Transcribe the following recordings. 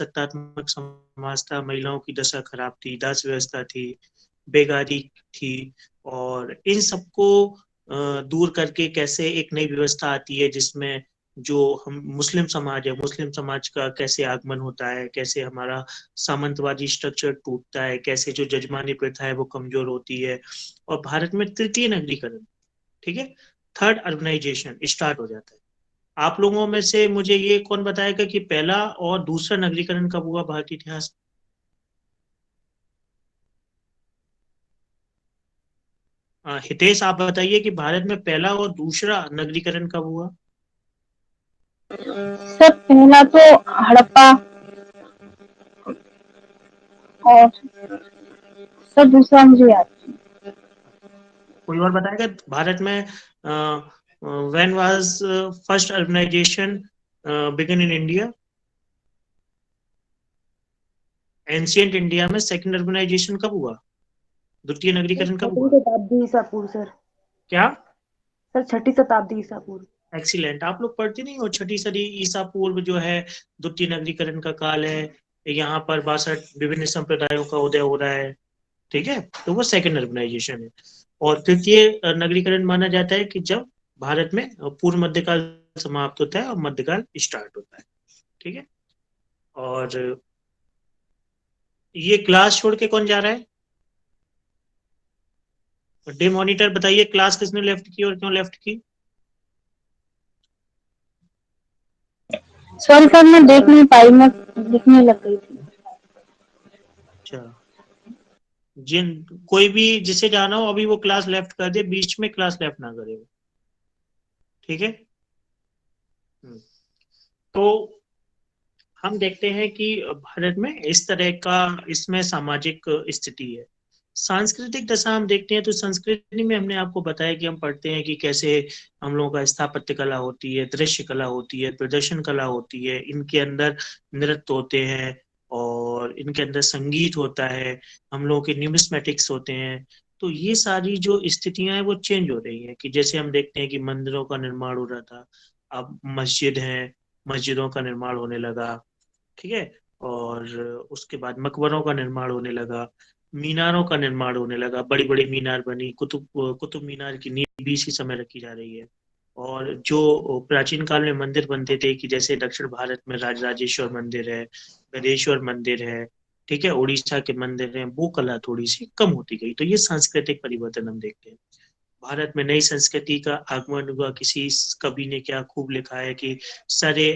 सत्तात्मक समाज था, महिलाओं की दशा खराब थी, दास व्यवस्था थी, बेगारी थी। और इन सबको दूर करके कैसे एक नई व्यवस्था आती है जिसमें जो हम मुस्लिम समाज है, मुस्लिम समाज का कैसे आगमन होता है, कैसे हमारा सामंतवादी स्ट्रक्चर टूटता है, कैसे जो जजमानी प्रथा है वो कमजोर होती है, और भारत में तृतीय नगरीकरण, ठीक है, थर्ड अर्बनाइजेशन स्टार्ट हो जाता है। आप लोगों में से मुझे ये कौन बताएगा कि पहला और दूसरा नगरीकरण कब हुआ भारतीय इतिहास हितेश, आप बताइए कि भारत में पहला और दूसरा नगरीकरण कब हुआ। सर पहला तो हड़प्पा, और सर दूसरा मुझे याद कोई और बताएगा भारत में when was first urbanisation begin in India. Ancient India में सेकंड अर्बनाइजेशन कब हुआ, द्वितीय नहीं। नगरीकरण कब छठी हुआ। शताब्दी ईसा पूर्व सर। क्या। सर छठी शताब्दी ईसा पूर्व। एक्सीलेंट, आप लोग पढ़ते नहीं हो छठी सदी ईसा पूर्व जो है द्वितीय नगरीकरण का काल है। यहाँ पर 62 विभिन्न संप्रदायों का उदय हो रहा है, ठीक है, तो वो सेकंड अर्बनाइजेशन है। और तृतीय नगरीकरण माना जाता है कि जब भारत में पूर्व मध्यकाल समाप्त होता है और मध्यकाल स्टार्ट होता है, ठीक है। और ये क्लास छोड़ के कौन जा रहा है, डे मॉनिटर बताइए क्लास किसने लेफ्ट की और क्यों लेफ्ट की। सॉरी सर, मैं देख नहीं पाई, मैं लिखने लग गई थी। अच्छा, जिन कोई भी जिसे जाना हो अभी वो क्लास लेफ्ट कर दे, बीच में क्लास लेफ्ट ना करे, ठीक है। हम्म। तो हम देखते हैं कि भारत में इस तरह का इसमें सामाजिक स्थिति है। सांस्कृतिक दशा हम देखते हैं तो संस्कृति में हमने आपको बताया कि हम पढ़ते हैं कि कैसे हम लोगों का स्थापत्य कला होती है, दृश्य कला होती है, प्रदर्शन कला होती है, इनके अंदर नृत्य होते हैं और इनके अंदर संगीत होता है, हम लोगों के न्यूमिस्मेटिक्स होते हैं। तो ये सारी जो स्थितियां हैं वो चेंज हो रही हैं कि जैसे हम देखते हैं कि मंदिरों का निर्माण हो रहा था, अब मस्जिद है, मस्जिदों का निर्माण होने लगा, ठीक है। और उसके बाद मकबरों का निर्माण होने लगा, मीनारों का निर्माण होने लगा, बड़ी बड़ी मीनार बनी, कुतुब मीनार की नींव भी इसी समय रखी जा रही है। और जो प्राचीन काल में मंदिर बनते थे कि जैसे दक्षिण भारत में राजराजेश्वर मंदिर है, गणेश्वर मंदिर है, ठीक है, उड़ीसा के मंदिर हैं, वो कला थोड़ी सी कम होती गई। तो ये सांस्कृतिक परिवर्तन हम देखते हैं। भारत में नई संस्कृति का आगमन हुआ, किसी कवि ने क्या खूब लिखा है कि सरे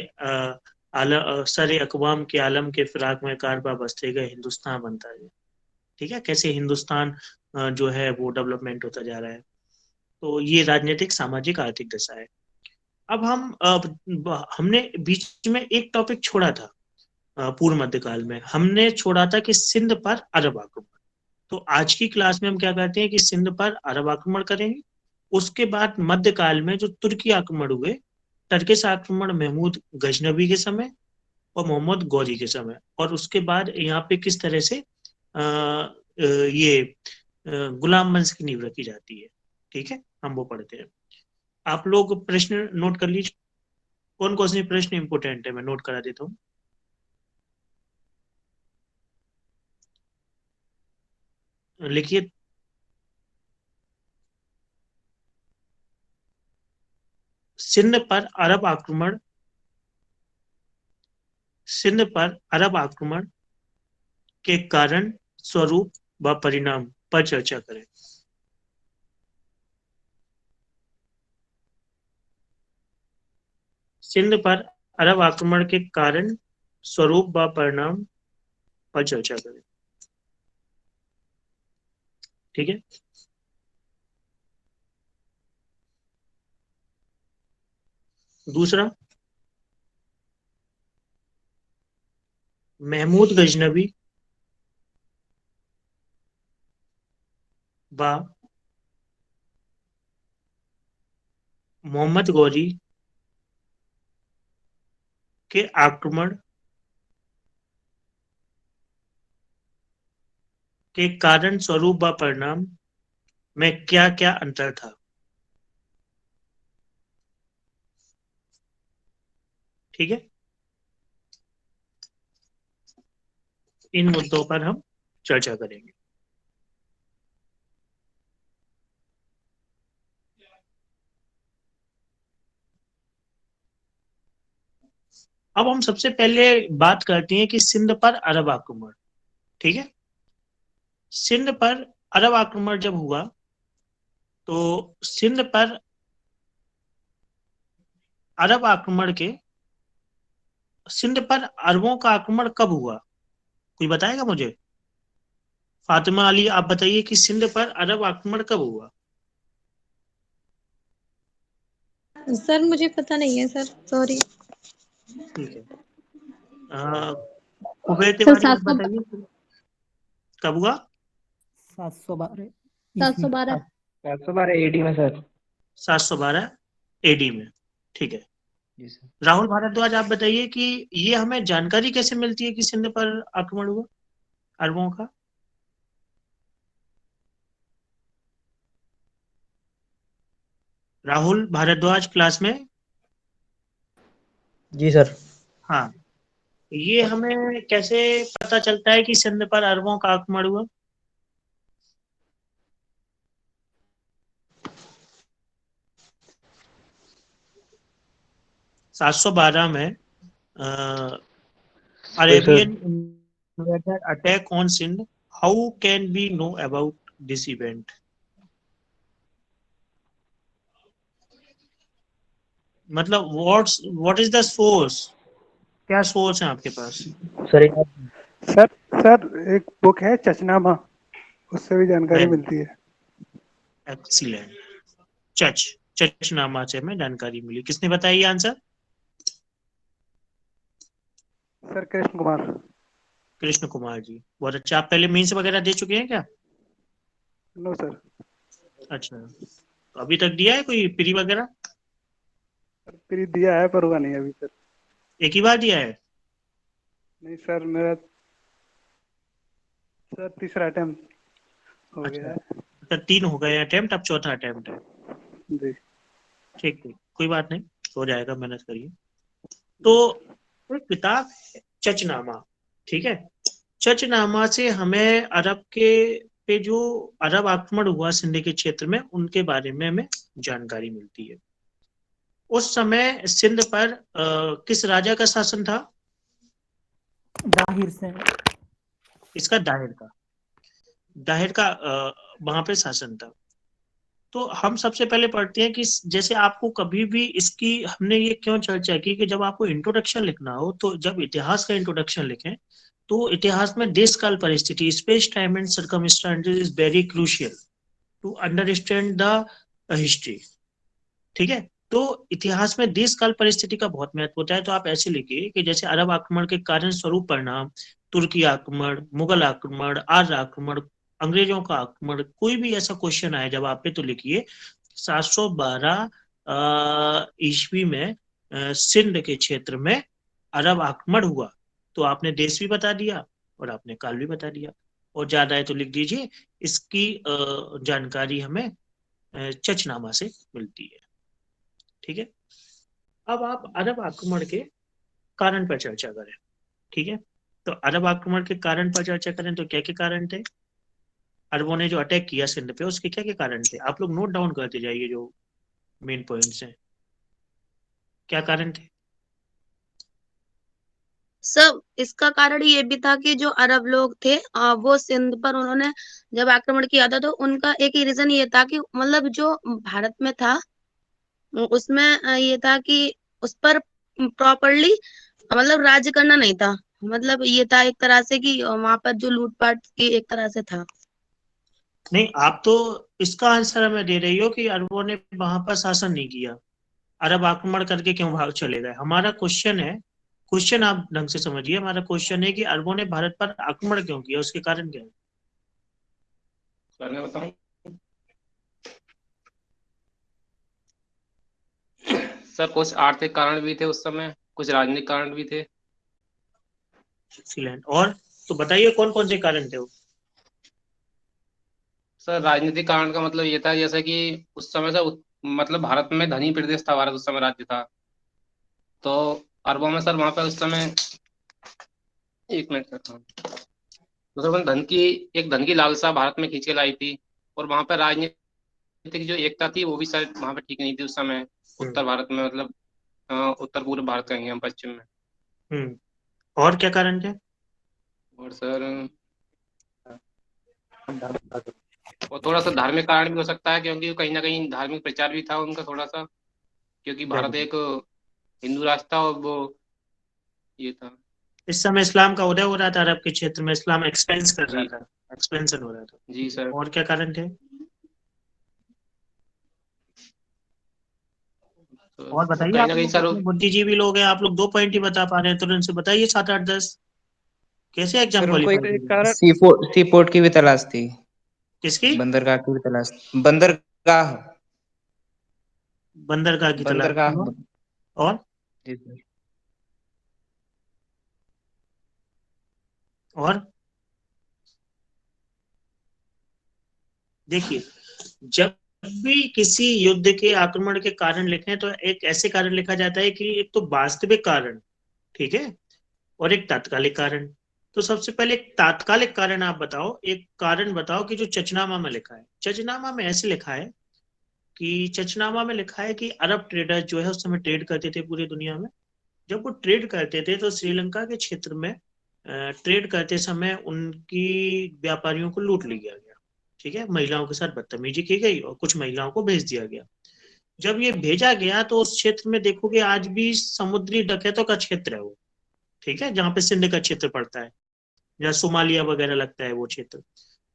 सरे अकवाम के आलम के फिराक में कारबा बसते गए हिंदुस्तान बनता है, ठीक है, कैसे हिंदुस्तान जो है वो डेवलपमेंट होता जा रहा है। तो ये राजनीतिक सामाजिक आर्थिक दशा है। अब हमने बीच में एक टॉपिक छोड़ा था, पूर्व मध्यकाल में हमने छोड़ा था कि सिंध पर अरब आक्रमण। तो आज की क्लास में हम क्या करते हैं कि सिंध पर अरब आक्रमण करेंगे, उसके बाद मध्यकाल में जो तुर्की आक्रमण हुए, टर्किश आक्रमण महमूद गजनबी के समय और मोहम्मद गौरी के समय, और उसके बाद यहाँ पे किस तरह से ये गुलाम वंश की नींव रखी जाती है, ठीक है, हम वो पढ़ते हैं। आप लोग प्रश्न नोट कर लीजिए, कौन कौन से प्रश्न इंपोर्टेंट है मैं नोट करा देता हूँ। लिखिए। सिंध पर अरब आक्रमण, सिंध पर अरब आक्रमण के कारण, स्वरूप व परिणाम पर चर्चा करें। सिंध पर अरब आक्रमण के कारण, स्वरूप व परिणाम पर चर्चा करें, ठीक है। दूसरा, महमूद गजनबी व मोहम्मद गौरी के आक्रमण के कारण, स्वरूप व परिणाम में क्या क्या अंतर था, ठीक है। इन मुद्दों पर हम चर्चा करेंगे। अब हम सबसे पहले बात करते हैं कि सिंध पर अरब आक्रमण। ठीक है, सिंध पर अरब आक्रमण जब हुआ तो सिंध पर अरब आक्रमण के सिंध पर अरबों का आक्रमण कब हुआ, कोई बताएगा मुझे? फातिमा अली, आप बताइए कि सिंध पर अरब आक्रमण कब हुआ? सर मुझे पता नहीं है सर, सॉरी। ठीक है, कुबैत सर तिवारी, आप बताइए कब हुआ? 712 712। 712 AD में सर। 712 एडी में। ठीक है, जी सर। राहुल भारद्वाज, आप बताइए कि ये हमें जानकारी कैसे मिलती है कि सिंध पर आक्रमण हुआ अरबों का? राहुल भारद्वाज क्लास में? जी सर। हाँ, ये हमें कैसे पता चलता है कि सिंध पर अरबों का आक्रमण हुआ? 712 में Arabian invader attack on Sindh. How can we know about this event? मतलब what is the source? क्या सोर्स है आपके पास? सर सर सर एक बुक है चचनामा, उससे भी जानकारी वेल, मिलती है। एक्सीलेंट। चचनामा से हमें जानकारी मिली। किसने बताया ये आंसर? सर कृष्ण कुमार। कृष्ण कुमार जी, बहुत अच्छा। आप पहले मीन्स वगैरह दे चुके हैं क्या? No sir. अच्छा, तो अभी तक दिया है कोई प्री वगैरह? फिर दिया है पर हुआ नहीं अभी सर। एक ही बार दिया है? नहीं सर, मेरा सर तीसरा अटेम्प्ट हो अच्छा, गया है। तो 3 हो गए अटेम्प्ट, अब चौथा अटेम्प्ट है। जी। ठीक ठीक, कोई बात नहीं, हो जाएगा, मेहनत करिए। तो एक किताब है, चचनामा। ठीक है, चचनामा से हमें अरब के पे जो अरब आक्रमण हुआ सिंध के क्षेत्र में, उनके बारे में हमें जानकारी मिलती है। उस समय सिंध पर किस राजा का शासन था? दाहिर से इसका दाहिर का वहां पे शासन था। तो हम सबसे पहले पढ़ते हैं कि जैसे आपको कभी भी इसकी हमने ये क्यों चर्चा की कि जब आपको इंट्रोडक्शन लिखना हो तो जब इतिहास का इंट्रोडक्शन लिखें तो इतिहास में देश काल परिस्थिति, space time and circumstances is very crucial to understand the history. ठीक है, तो इतिहास में देश काल परिस्थिति का बहुत महत्व होता है। तो आप ऐसे लिखिए कि जैसे अरब आक्रमण के कारण स्वरूप परिणाम, तुर्की आक्रमण, मुगल आक्रमण, आर्य आक्रमण, अंग्रेजों का आक्रमण, कोई भी ऐसा क्वेश्चन आए जब आप पे तो लिखिए 712 ईस्वी में सिंध के क्षेत्र में अरब आक्रमण हुआ। तो आपने देश भी बता दिया और आपने काल भी बता दिया, और ज्यादा है तो लिख दीजिए इसकी जानकारी हमें चचनामा से मिलती है। ठीक है, अब आप अरब आक्रमण के कारण पर चर्चा करें। ठीक है, तो अरब आक्रमण के कारण पर चर्चा करें तो क्या क्या कारण थे? अरबों ने जो अटैक किया सिंध पे, उसके क्या क्या कारण थे? आप लोग नोट डाउन करते जाइए जो मेन पॉइंट्स हैं। क्या कारण थे? सब इसका कारण ये भी था कि जो अरब लोग थे वो सिंध पर उन्होंने जब आक्रमण किया था तो उनका एक ही रीजन ये था कि मतलब जो भारत में था उसमें ये था कि उस पर प्रॉपरली मतलब राज्य करना नहीं था। मतलब ये था एक तरह से कि वहां पर जो लूटपाट की एक तरह से था। नहीं, आप तो इसका आंसर हमें दे रही हो कि अरबों ने वहां पर शासन नहीं किया, अरब आक्रमण करके क्यों भाग चले गए। हमारा क्वेश्चन है, क्वेश्चन आप ढंग से समझिए, हमारा क्वेश्चन है कि अरबों ने भारत पर आक्रमण क्यों किया, उसके कारण क्या है? सर मैं बताऊं? सर कुछ आर्थिक कारण भी थे उस समय, कुछ राजनीतिक कारण भी थे। एक्सीलेंट। और तो बताइए कौन कौन से कारण थे वो? सर राजनीतिक कारण का मतलब ये था जैसे कि उस समय से मतलब भारत में धनी प्रदेश था, भारत उस समय राज्य था। तो अरबों में सर वहां पे उस समय, एक मिनट सर। हाँ। मतलब धन की लालसा भारत में खींच के लाई थी, और वहां पर राजनीतिक जो एकता थी वो भी शायद वहां पर ठीक नहीं थी उस समय, उत्तर भारत में, मतलब उत्तर पूर्व भारत कहेंगे हम, पश्चिम में। और क्या कारण थे? और सर, और थोड़ा सा धार्मिक कारण भी हो सकता है, क्योंकि कहीं ना कहीं धार्मिक प्रचार भी था उनका थोड़ा सा, क्योंकि भारत एक हिंदू राष्ट्र था, और वो ये था। इस समय इस्लाम का उदय हो रहा था अरब के क्षेत्र में, इस्लाम एक्सपेंस कर रहा जी था, एक्सपेंशन हो रहा था। जी सर। और क्या कारण थे? और तो बताइए, कहीं आप ना कहीं लोग सर, इतने बुद्धिजीवी लोग हैं, आप लोग 2 पॉइंट ही बता पा रहे हैं, तुरंत से बताइए 7 8 10। कैसे एग्जाम सर उनको क्वालिफाई एक करेंगे? कारण सी पोर्ट की भी तलाश थी, किसकी? बंदरगाह की भी तलाश, बंदरगाह, बंदरगाह की तलाश बंदरगाह। थी। और जी सर। और देखिए, जब भी किसी युद्ध के आक्रमण के कारण लिखें तो एक ऐसे कारण लिखा जाता है कि एक तो वास्तविक कारण, ठीक है, और एक तात्कालिक कारण। तो सबसे पहले एक तात्कालिक कारण आप बताओ, एक कारण बताओ कि जो चचनामा में लिखा है। चचनामा में ऐसे लिखा है कि चचनामा में लिखा है कि अरब ट्रेडर जो है उस समय ट्रेड करते थे पूरी दुनिया में। जब वो ट्रेड करते थे तो श्रीलंका के क्षेत्र में ट्रेड करते समय उनकी व्यापारियों को लूट लिया गया, ठीक है, महिलाओं के साथ बदतमीजी की गई और कुछ महिलाओं को भेज दिया गया। जब ये भेजा गया तो उस क्षेत्र में देखोगे आज भी समुद्री डकैतों का क्षेत्र है वो, ठीक है, जहाँ पे सिंध का क्षेत्र पड़ता है, जहाँ सोमालिया वगैरह लगता है वो क्षेत्र।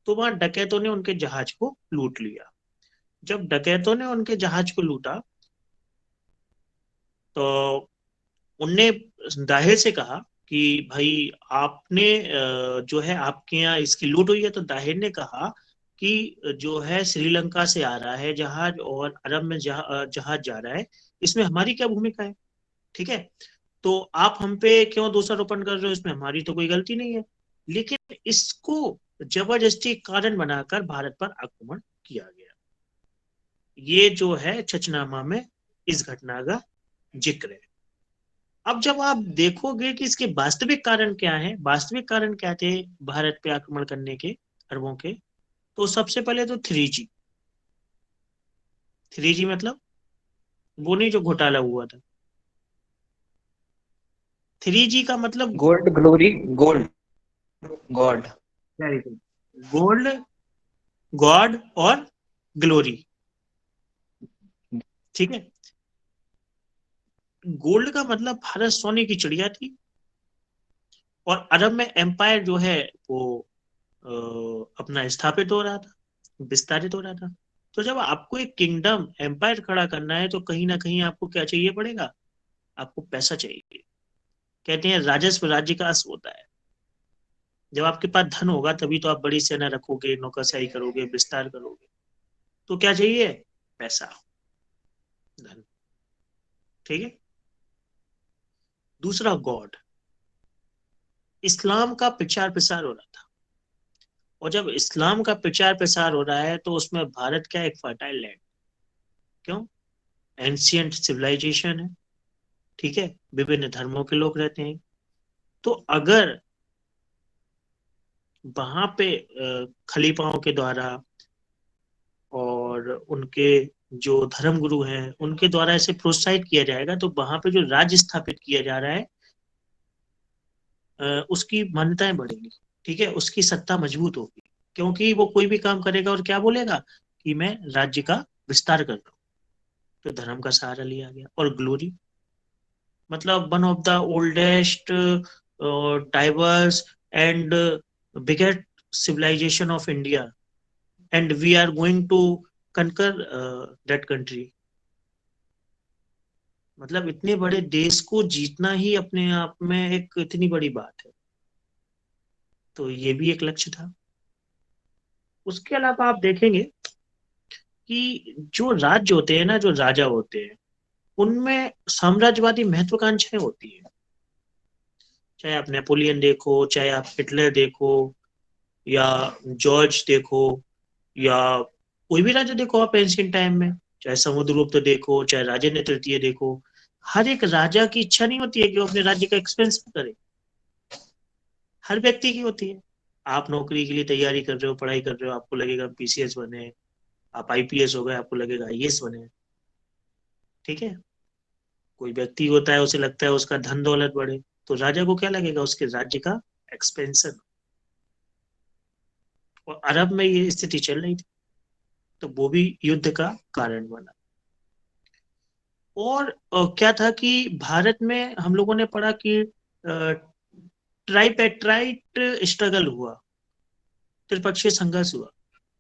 तो वहां डकैतों ने उनके जहाज को लूट लिया। जब डकैतों ने उनके जहाज को लूटा तो उनने दाहिर से कहा कि भाई आपने जो है आपके यहाँ इसकी लूट हुई है। तो दाहिर ने कहा कि जो है श्रीलंका से आ रहा है जहाज और अरब में जहाज जा रहा है, इसमें हमारी क्या भूमिका है, ठीक है। तो आप हम पे क्यों दोषारोपण कर रहे हो, इसमें हमारी तो कोई गलती नहीं है। लेकिन इसको जबरदस्ती कारण बनाकर भारत पर आक्रमण किया गया। ये जो है चचनामा में इस घटना का जिक्र है। अब जब आप देखोगे कि इसके वास्तविक कारण क्या है, वास्तविक कारण क्या थे भारत पे आक्रमण करने के अरबों के, तो सबसे पहले तो 3G। 3G मतलब वो नहीं जो घोटाला हुआ था। 3G का मतलब gold glory, gold, God. Very good, gold, God और ग्लोरी, ठीक है। गोल्ड का मतलब भारत सोने की चिड़िया थी, और अरब में एम्पायर जो है वो अपना स्थापित हो रहा था, विस्तारित हो रहा था। तो जब आपको एक किंगडम एम्पायर खड़ा करना है तो कहीं ना कहीं आपको क्या चाहिए पड़ेगा, आपको पैसा चाहिए। कहते हैं राजस्व राज्य का अश्व होता है। जब आपके पास धन होगा तभी तो आप बड़ी सेना रखोगे, नौकरशाही करोगे, विस्तार करोगे। तो क्या चाहिए? पैसा, धन, ठीक है। दूसरा गॉड, इस्लाम का प्रचार प्रसार हो रहा था, और जब इस्लाम का प्रचार प्रसार हो रहा है तो उसमें भारत क्या एक फर्टाइल लैंड, क्यों, एंशियंट सिविलाइजेशन है, ठीक है, विभिन्न धर्मों के लोग रहते हैं। तो अगर वहां पे खलीफाओं के द्वारा और उनके जो धर्म गुरु हैं उनके द्वारा ऐसे प्रोत्साहित किया जाएगा तो वहां पे जो राज्य स्थापित किया जा रहा है उसकी मान्यताएं बढ़ेंगी, ठीक है, उसकी सत्ता मजबूत होगी। क्योंकि वो कोई भी काम करेगा और क्या बोलेगा कि मैं राज्य का विस्तार कर रहा हूँ। तो धर्म का सहारा लिया गया। और ग्लोरी मतलब one of the oldest diverse and biggest civilization of India, and we are going to conquer that country। मतलब इतने बड़े देश को जीतना ही अपने आप में एक इतनी बड़ी बात है। तो ये भी एक लक्ष्य था। उसके अलावा आप देखेंगे कि जो राज्य होते हैं ना, जो राजा होते हैं, उनमें साम्राज्यवादी महत्वाकांक्षाएं होती है। चाहे आप नेपोलियन देखो, चाहे आप हिटलर देखो, या जॉर्ज देखो, या कोई भी राजा देखो आप एंशियंट टाइम में, चाहे समुद्रगुप्त देखो, चाहे राजेंद्र तृतीय देखो। हर एक राजा की इच्छा नहीं होती है कि वो अपने राज्य का एक्सपेंस करे, हर व्यक्ति की होती है। आप नौकरी के लिए तैयारी कर रहे हो, पढ़ाई कर रहे हो, आपको लगेगा पीसीएस बने, आप आईपीएस हो गए, आपको लगेगा आईएएस बने। ठीक है। कोई व्यक्ति होता है, उसे लगता है उसका धन दौलत बढ़े, तो राजा को क्या लगेगा, उसके राज्य का एक्सपेंशन। और अरब में ये स्थिति चल रही थी, तो वो भी युद्ध का कारण बना। और क्या था कि भारत में हम लोगों ने पढ़ा कि ट्राइपेट्राइट स्ट्रगल हुआ, त्रिपक्षीय संघर्ष हुआ।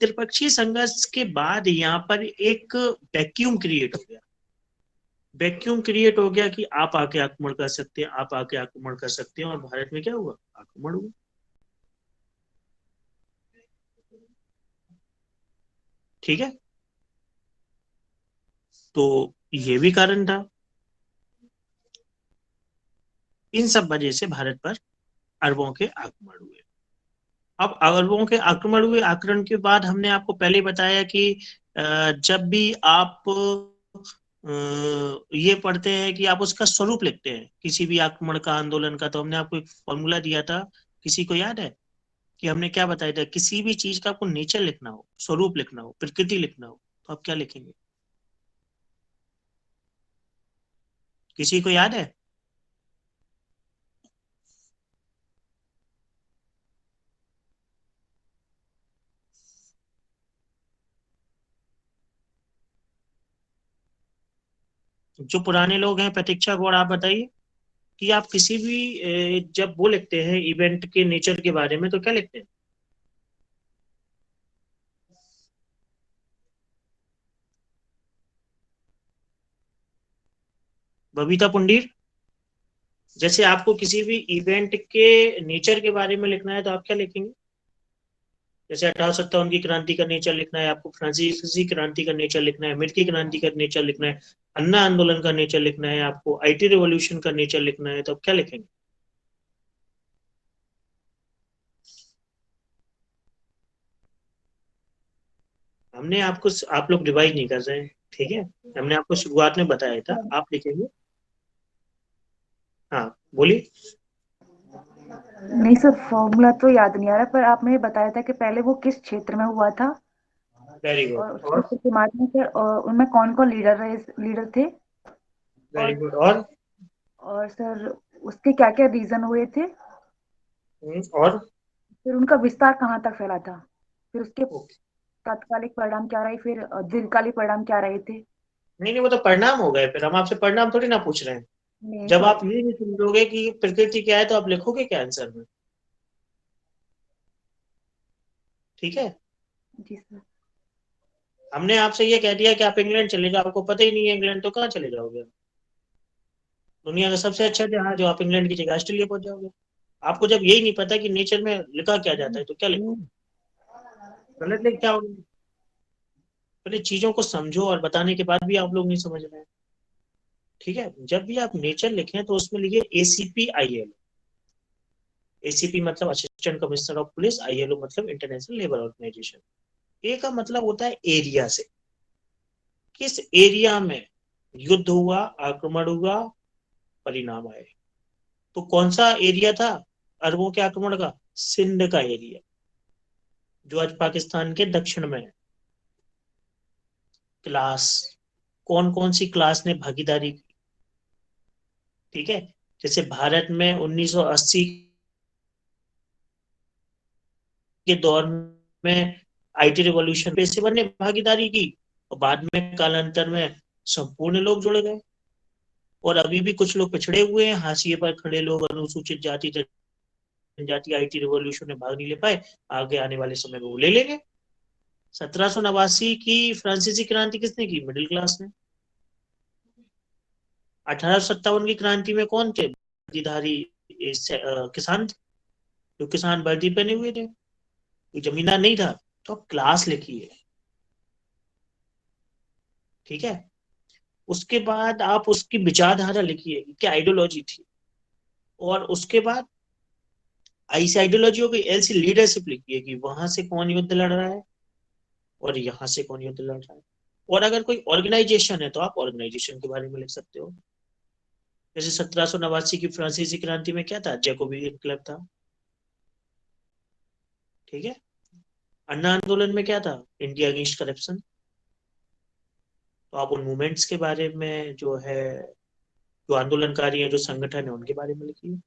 त्रिपक्षीय संघर्ष के बाद यहाँ पर एक वैक्यूम क्रिएट हो गया। वैक्यूम क्रिएट हो गया कि आप आके आक्रमण कर सकते हैं, आप आके आक्रमण कर सकते हैं, और भारत में क्या हुआ, आक्रमण हुआ। ठीक है। तो ये भी कारण था। इन सब वजह से भारत पर अरबों के आक्रमण हुए। अब अरबों के आक्रमण हुए, आक्रमण के बाद हमने आपको पहले ही बताया कि जब भी आप ये पढ़ते हैं कि आप उसका स्वरूप लिखते हैं किसी भी आक्रमण का, आंदोलन का, तो हमने आपको एक फॉर्मूला दिया था। किसी को याद है कि हमने क्या बताया था? किसी भी चीज का आपको नेचर लिखना हो, स्वरूप लिखना हो, प्रकृति लिखना हो, तो आप क्या लिखेंगे? किसी को याद है? जो पुराने लोग हैं, प्रतीक्षा गौड़, आप बताइए कि आप किसी भी जब वो लिखते हैं इवेंट के नेचर के बारे में, तो क्या लिखते हैं? बबीता पुंडीर, जैसे आपको किसी भी इवेंट के नेचर के बारे में लिखना है, तो आप क्या लिखेंगे? जैसे 1857 की क्रांति का नेचर लिखना है आपको, फ्रांसीसी क्रांति का नेचर लिखना है, अमेरिकी क्रांति का नेचर लिखना है, अन्ना आंदोलन का नेचर लिखना है आपको, आईटी रिवॉल्यूशन का नेचर लिखना है, तो आप क्या लिखेंगे? हमने आपको, आप लोग रिवाइज नहीं कर रहे हैं, ठीक है। हमने आपको शुरुआत में बताया था, आप लिखेंगे। हाँ, बोलिए। नहीं सर, फॉर्मूला तो याद नहीं आ रहा, पर आपने बताया था कि पहले वो किस क्षेत्र में हुआ था, वेरी गुड। और उस और क्षेत्र के बाद में फिर उनमें कौन कौन लीडर थे, वेरी और गुड। और सर उसके क्या क्या रीजन हुए थे, और फिर उनका विस्तार कहाँ तक फैला था, फिर उसके ओके। तात्कालिक परिणाम क्या रहे, फिर दीर्घकालिक परिणाम क्या रहे थे। नहीं नहीं, वो तो परिणाम हो गए, फिर हम आपसे परिणाम थोड़ी ना पूछ रहे हैं। नहीं जब आप सॉरी। ये नहीं समझोगे कि प्रकृति क्या है, तो आप लिखोगे क्या आंसर में? ठीक है। जी सर। हमने आपसे ये कह दिया कि आप इंग्लैंड चले जाओ, आपको पता ही नहीं है इंग्लैंड, तो कहाँ चले जाओगे? दुनिया का सबसे अच्छा जहाज, जो आप इंग्लैंड की जगह ऑस्ट्रेलिया पहुंच जाओगे। आपको जब यही नहीं पता कि नेचर में लिखा क्या जाता है, तो क्या लिखोगे? गलत लिख क्या होगा? पहले चीजों को समझो, और बताने के बाद भी आप लोग नहीं समझ रहे हैं। ठीक है। जब भी आप नेचर लिखें, तो उसमें लिखिए ACPIL। एसीपी मतलब assistant commissioner of police, ILO मतलब इंटरनेशनल लेबर ऑर्गेनाइजेशन। ए का मतलब होता है एरिया से, किस एरिया में युद्ध हुआ, आक्रमण हुआ, परिणाम आए। तो कौन सा एरिया था अरबों के आक्रमण का? सिंध का एरिया, जो आज पाकिस्तान के दक्षिण में है। क्लास, कौन कौन सी क्लास ने भागीदारी की? ठीक है। जैसे भारत में 1980 के दौर में आईटी रिवॉल्यूशन, पेशेवर ने भागीदारी की, और बाद में कालांतर में संपूर्ण लोग जुड़ गए। और अभी भी कुछ लोग पिछड़े हुए हैं, हाशिए पर खड़े लोग, अनुसूचित जाति जनजाति, आईटी रिवॉल्यूशन में भाग नहीं ले पाए, आगे आने वाले समय में वो ले लेंगे। 1789 की फ्रांसीसी क्रांति किसने की? मिडिल क्लास ने। 1857 की क्रांति में कौन थे वर्दीधारी? किसान थे, जो किसान वर्दी पहने हुए थे, कोई जमींदार नहीं था। तो अब क्लास लिखी है। ठीक है। उसके बाद आप उसकी विचारधारा लिखिए, क्या आइडियोलॉजी थी। और उसके बाद आई से आइडियोलॉजी हो गई, एल से लीडरशिप लिखिए कि वहां से कौन युद्ध लड़ रहा है, और यहाँ से कौन युद्ध लड़ रहा है। और अगर कोई ऑर्गेनाइजेशन है, तो आप ऑर्गेनाइजेशन के बारे में लिख सकते हो। जैसे 1789 की फ्रांसीसी क्रांति में क्या था? जैकोबी क्लब था। ठीक है। अन्ना आंदोलन में क्या था? India against corruption. तो आप उन मूवमेंट्स के बारे में जो है, जो आंदोलनकारी है, जो संगठन है, उनके बारे में लिखिए।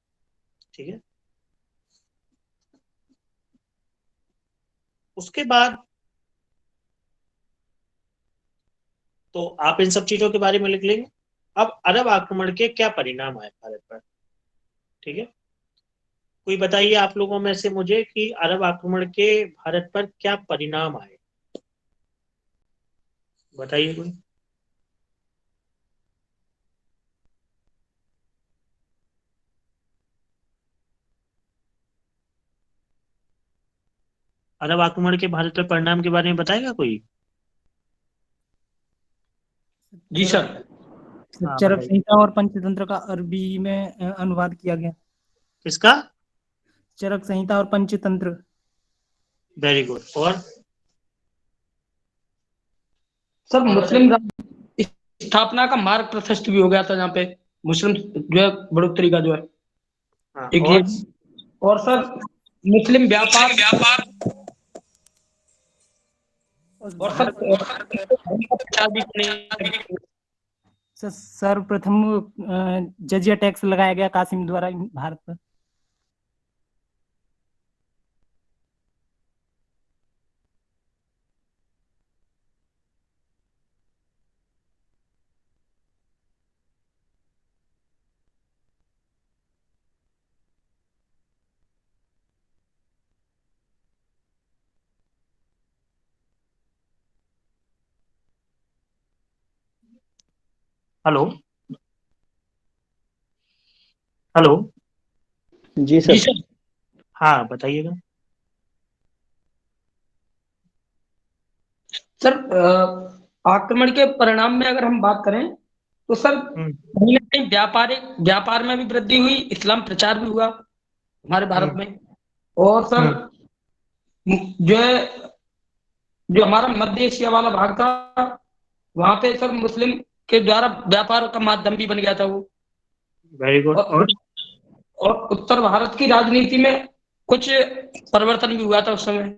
ठीक है। उसके बाद तो आप इन सब चीजों के बारे में लिख लेंगे। अब अरब आक्रमण के क्या परिणाम आए भारत पर? ठीक है। कोई बताइए आप लोगों में से मुझे कि अरब आक्रमण के भारत पर क्या परिणाम आए? बताइए कोई। अरब आक्रमण के भारत पर परिणाम के बारे में बताएगा कोई? जी सर। हाँ चरक बताइए। संहिता और पंचतंत्र का अरबी में अनुवाद किया गया। किसका? चरक संहिता और पंचतंत्र। Very good. और सर मुस्लिम राज्य स्थापना का मार्ग प्रशस्त भी हो गया था, जहाँ पे मुस्लिम जो है बढ़ोतरी का जो है हाँ, एक ये। और सर मुस्लिम व्यापार और और सर भारत धर्म का प्रचार भी करने। सर्वप्रथम जजिया टैक्स लगाया गया कासिम द्वारा भारत पर। Hello hello. जी सर। हाँ बताइएगा। सर आक्रमण के परिणाम में अगर हम बात करें तो सर हम्म कहीं ना कहीं व्यापार में भी वृद्धि हुई, इस्लाम प्रचार भी हुआ हमारे भारत हम्म में। और सर हम्म जो है, जो हमारा मध्य एशिया वाला भाग था, वहां पे सर मुस्लिम के द्वारा व्यापार का माध्यम भी बन गया था वो। Very good. और और उत्तर भारत की राजनीति में कुछ परिवर्तन भी हुआ था उस समय।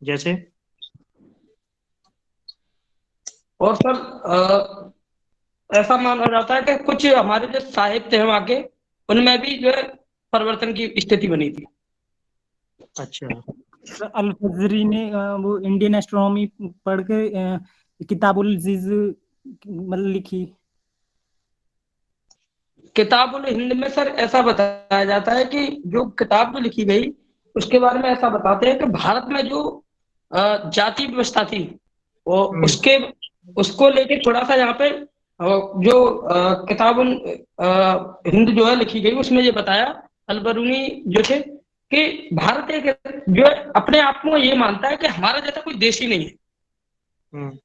जैसे? और सर ऐसा माना जाता है कि कुछ हमारे जो साहित्य हैं वहाँ के, उनमें भी जो है परिवर्तन की स्थिति बनी थी। अच्छा। अल फजरी ने वो इंडियन एस्ट्रोनॉमी पढ़ के किताबुल जिज मतलब लिखी। किताबुल हिंद में सर ऐसा बताया जाता है कि जो किताब जो लिखी गई उसके बारे में ऐसा बताते हैं कि भारत में जो जाति व्यवस्था थी वो हम्म उसके उसको लेके थोड़ा सा यहाँ पे जो किताबुल हिंद जो है लिखी गई, उसमें ये बताया अलबरूनी जो थे कि भारत एक जो है अपने आप में ये मानता है कि हमारा जैसा कोई देश ही नहीं है, हम्म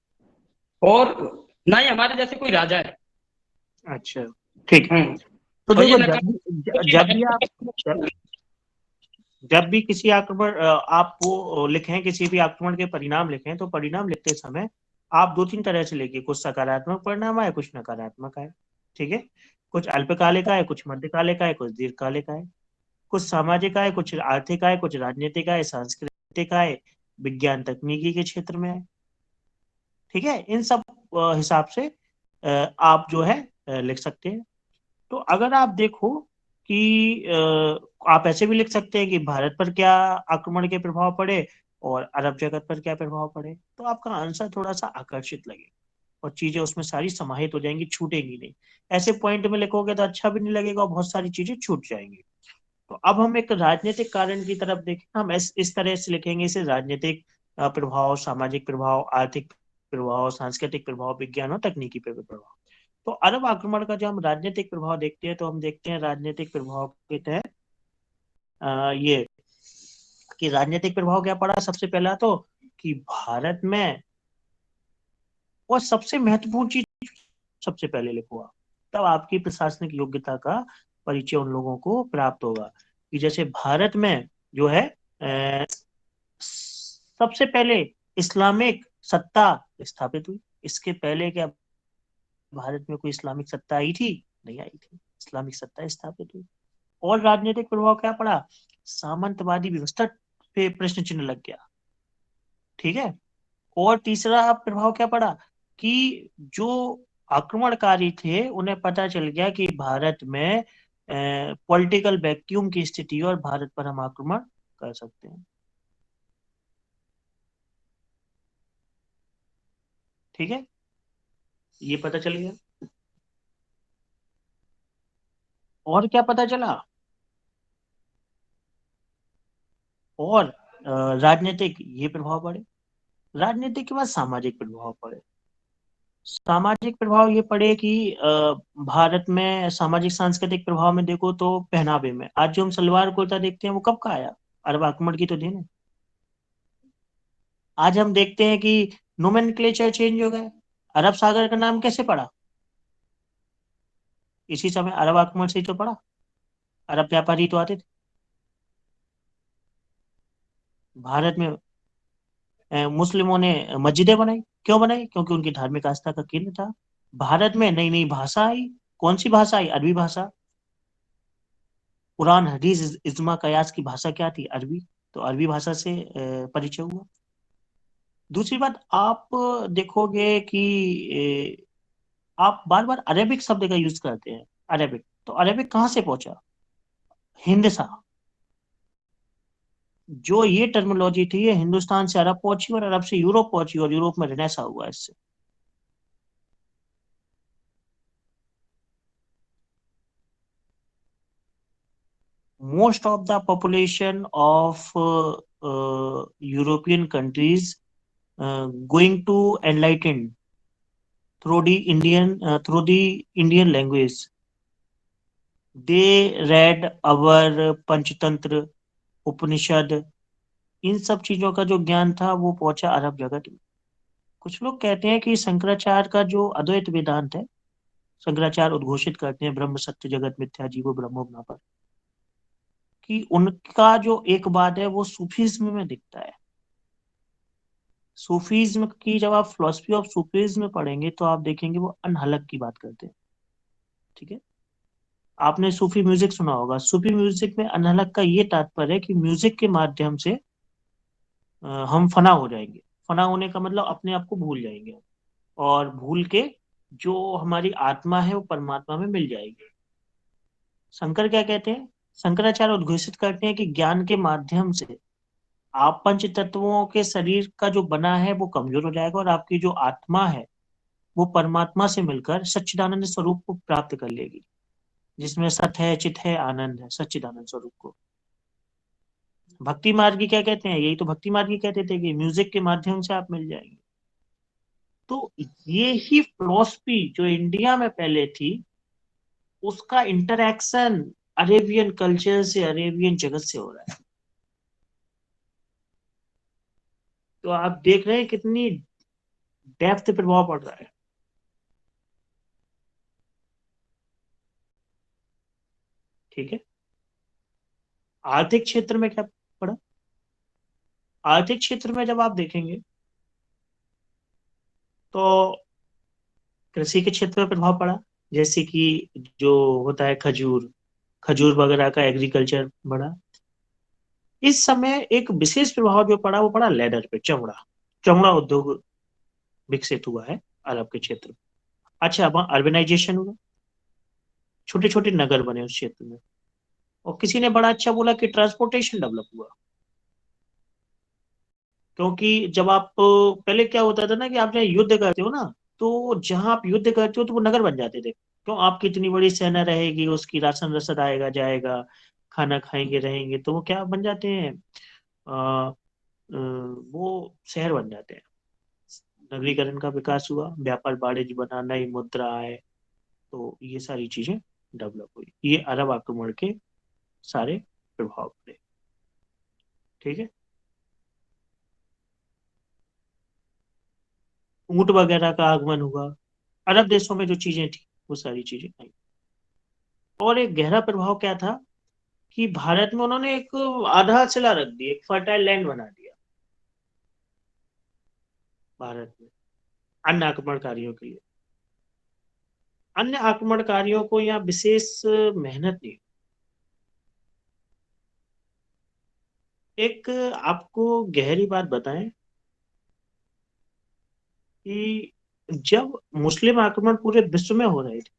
और ना ही हमारे जैसे कोई राजा है। अच्छा ठीक है। तो और ये देखो, नकार जब भी आप जब, जब भी किसी आक्रमण आप वो लिखें, किसी भी आक्रमण के परिणाम लिखें, तो परिणाम लिखते समय आप दो तीन तरह से लिखिए। कुछ सकारात्मक परिणाम आए, कुछ नकारात्मक आए। ठीक है। कुछ अल्पकालिक आए, कुछ मध्यकालिक आए, कुछ दीर्घकालिक आए। कुछ सामाजिक आए, कुछ आर्थिक आए, कुछ राजनीतिक आए, सांस्कृतिक आए, विज्ञान तकनीकी के क्षेत्र में आए। ठीक है। इन सब हिसाब से आप जो है लिख सकते हैं। तो अगर आप देखो कि आप ऐसे भी लिख सकते हैं कि भारत पर क्या आक्रमण के प्रभाव पड़े और अरब जगत पर क्या प्रभाव पड़े, तो आपका आंसर थोड़ा सा आकर्षित लगेगा और चीजें उसमें सारी समाहित हो जाएंगी, छूटेंगी नहीं। ऐसे पॉइंट में लिखोगे तो अच्छा भी नहीं लगेगा और बहुत सारी चीजें छूट जाएंगी। तो अब हम एक राजनीतिक कारण की तरफ देखें। हम इस तरह से लिखेंगे इसे: राजनीतिक प्रभाव, सामाजिक प्रभाव, आर्थिक प्रभाव, सांस्कृतिक प्रभाव, विज्ञान और तकनीकी प्रभाव। तो अरब आक्रमण का जो हम राजनीतिक प्रभाव देखते हैं, तो हम देखते हैं राजनीतिक प्रभाव के तहत ये कि राजनीतिक प्रभाव क्या पड़ा। सबसे पहला तो कि भारत में, और सबसे महत्वपूर्ण चीज सबसे पहले लिखो आप, तब आपकी प्रशासनिक योग्यता का परिचय उन लोगों को प्राप्त होगा कि जैसे भारत में जो है सबसे पहले इस्लामिक सत्ता स्थापित हुई। इसके पहले क्या भारत में कोई इस्लामिक सत्ता आई थी? नहीं आई थी। इस्लामिक सत्ता स्थापित हुई। और राजनीतिक प्रभाव क्या पड़ा? सामंतवादी व्यवस्था पे प्रश्न चिन्ह लग गया। ठीक है। और तीसरा प्रभाव क्या पड़ा कि जो आक्रमणकारी थे उन्हें पता चल गया कि भारत में पॉलिटिकल वैक्यूम की स्थिति है और भारत पर हम आक्रमण कर सकते हैं। ठीक है, ये पता चल गया। और क्या पता चला? और राजनीतिक ये प्रभाव पड़े। राजनीतिक के बाद सामाजिक प्रभाव पड़े। सामाजिक प्रभाव ये पड़े कि भारत में सामाजिक सांस्कृतिक प्रभाव में देखो तो पहनावे में आज जो हम सलवार कुर्ता देखते हैं वो कब का आया? अरब आक्रमण की तो देन है। आज हम देखते हैं कि नोमेनक्लेचर चेंज हो गए। अरब सागर का नाम कैसे पड़ा? इसी समय अरब आक्रमण से ही तो पड़ा। अरब व्यापारी तो आते थे भारत में। मुस्लिमों ने मस्जिदें बनाई। क्यों बनाई? क्योंकि उनकी धार्मिक आस्था का केंद्र था। भारत में नई नई भाषा आई। कौन सी भाषा आई? अरबी भाषा। कुरान हदीस इज्मा कयास की भाषा क्या थी? अरबी। तो अरबी भाषा से परिचय हुआ। दूसरी बात आप देखोगे कि आप बार बार अरेबिक शब्द का यूज करते हैं। अरेबिक, तो अरेबिक कहाँ से पहुंचा? हिंद सा। जो ये टर्मिनोलॉजी थी ये हिंदुस्तान से अरब पहुंची और अरब से यूरोप पहुंची और यूरोप में रेनेसा हुआ इससे। most of the population of European countries going to enlighten through the Indian language. They read our Panchatantra, उपनिषद, इन सब चीजों का जो ज्ञान था वो पहुंचा अरब जगत में। कुछ लोग कहते हैं कि शंकराचार्य का जो अद्वैत वेदांत है, शंकराचार्य उद्घोषित करते हैं ब्रह्म सत्य जगत मिथ्या जीवो ब्रह्मो पर, कि उनका जो एक बात है वो सूफीज्म में दिखता है। सूफीज्म की जब आप फिलोसफी ऑफ सूफीज्म में पढ़ेंगे तो आप देखेंगे वो अनहलक की बात करते हैं। ठीक है, आपने सूफी म्यूजिक सुना होगा। सूफी म्यूजिक में अनहलक का ये तात्पर्य है कि म्यूजिक के माध्यम से हम फना हो जाएंगे। फना होने का मतलब अपने आप को भूल जाएंगे और भूल के जो हमारी आत्मा है वो परमात्मा में मिल जाएगी। शंकर क्या कहते हैं? शंकराचार्य उद्घोषित करते हैं कि ज्ञान के माध्यम से आप पंच तत्वों के शरीर का जो बना है वो कमजोर हो जाएगा और आपकी जो आत्मा है वो परमात्मा से मिलकर सच्चिदानंद स्वरूप को प्राप्त कर लेगी, जिसमें सत है, चित है, आनंद है, सच्चिदानंद स्वरूप को। भक्ति मार्ग की क्या कहते हैं? यही तो भक्ति मार्ग की कहते थे कि म्यूजिक के माध्यम से आप मिल जाएंगे। तो ये ही फिलोसफी जो इंडिया में पहले थी उसका इंटरैक्शन अरेबियन कल्चर से, अरेबियन जगत से हो रहा है। तो आप देख रहे हैं कितनी डेप्थ प्रभाव पड़ रहा है। ठीक है, आर्थिक क्षेत्र में क्या पड़ा? आर्थिक क्षेत्र में जब आप देखेंगे तो कृषि के क्षेत्र में प्रभाव पड़ा, जैसे कि जो होता है खजूर, खजूर वगैरह का एग्रीकल्चर बढ़ा। इस समय एक विशेष प्रभाव जो पड़ा वो पड़ा लेदर पे, चमड़ा। चमड़ा उद्योग विकसित हुआ है अरब के क्षेत्र में। अच्छा, वहां अर्बनाइजेशन हुआ, छोटे छोटे नगर बने उस क्षेत्र में। और किसी ने बड़ा अच्छा बोला कि ट्रांसपोर्टेशन डेवलप हुआ। क्योंकि जब आप पहले क्या होता था ना कि आप जहाँ युद्ध करते हो ना, तो जहां आप युद्ध करते हो तो वो नगर बन जाते थे। क्यों? आपकी इतनी बड़ी सेना रहेगी, उसकी राशन रसद आएगा जाएगा, खाना खाएंगे रहेंगे, तो वो क्या बन जाते हैं? वो शहर बन जाते हैं। नगरीकरण का विकास हुआ, व्यापार वाणिज्य बना, नई मुद्रा आए, तो ये सारी चीजें डेवलप हुई। ये अरब आक्रमण के सारे प्रभाव पड़े। ठीक है, ऊंट वगैरह का आगमन हुआ, अरब देशों में जो चीजें थी वो सारी चीजें आई। और एक गहरा प्रभाव क्या था कि भारत में उन्होंने एक आधारशिला रख दी, एक फर्टाइल लैंड बना दिया भारत में अन्य आक्रमणकारियों के लिए। अन्य आक्रमणकारियों को यहाँ विशेष मेहनत नहीं। एक आपको गहरी बात बताएं कि जब मुस्लिम आक्रमण पूरे विश्व में हो रहे थे,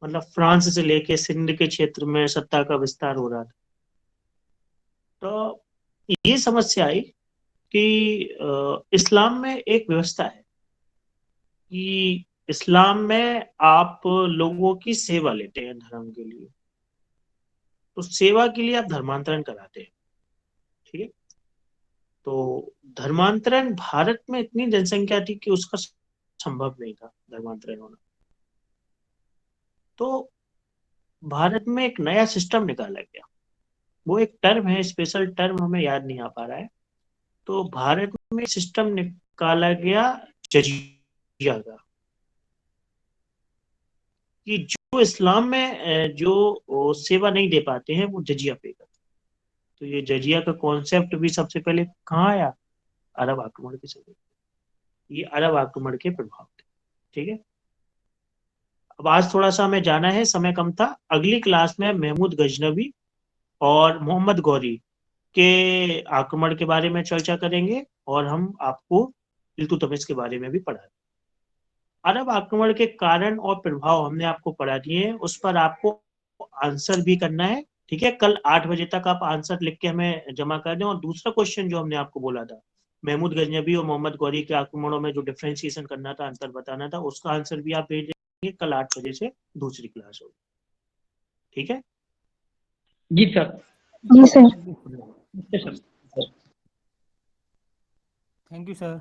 मतलब फ्रांस से लेके सिंध के क्षेत्र में सत्ता का विस्तार हो रहा था, तो ये समस्या आई कि इस्लाम में एक व्यवस्था है कि इस्लाम में आप लोगों की सेवा लेते हैं धर्म के लिए, तो सेवा के लिए आप धर्मांतरण कराते हैं, ठीक है। तो धर्मांतरण भारत में इतनी जनसंख्या थी कि उसका संभव नहीं था धर्मांतरण होना, तो भारत में एक नया सिस्टम निकाला गया। वो एक टर्म है, स्पेशल टर्म हमें याद नहीं आ पा रहा है। तो भारत में सिस्टम निकाला गया जजिया का, कि जो इस्लाम में जो सेवा नहीं दे पाते हैं वो जजिया पे करते। तो ये जजिया का कॉन्सेप्ट भी सबसे पहले कहाँ आया? अरब आक्रमण के समय। ये अरब आक्रमण के प्रभाव थे, ठीक है। अब आज थोड़ा सा हमें जाना है, समय कम था। अगली क्लास में महमूद गजनवी और मोहम्मद गौरी के आक्रमण के बारे में चर्चा करेंगे और हम आपको इल्तुतमिश के बारे में भी पढ़ा। अरब आक्रमण के कारण और प्रभाव हमने आपको पढ़ा दिए हैं, उस पर आपको आंसर भी करना है, ठीक है। कल 8 बजे तक आप आंसर लिख के हमें जमा कर दें। और दूसरा क्वेश्चन जो हमने आपको बोला था, महमूद गजनबी और मोहम्मद गौरी के आक्रमणों में जो डिफ्रेंसिएशन करना था, अंतर बताना था, उसका आंसर भी आप भेज देंगे। कल 8 बजे से दूसरी क्लास होगी, ठीक है। जी सर। जी sir. Sir thank you sir.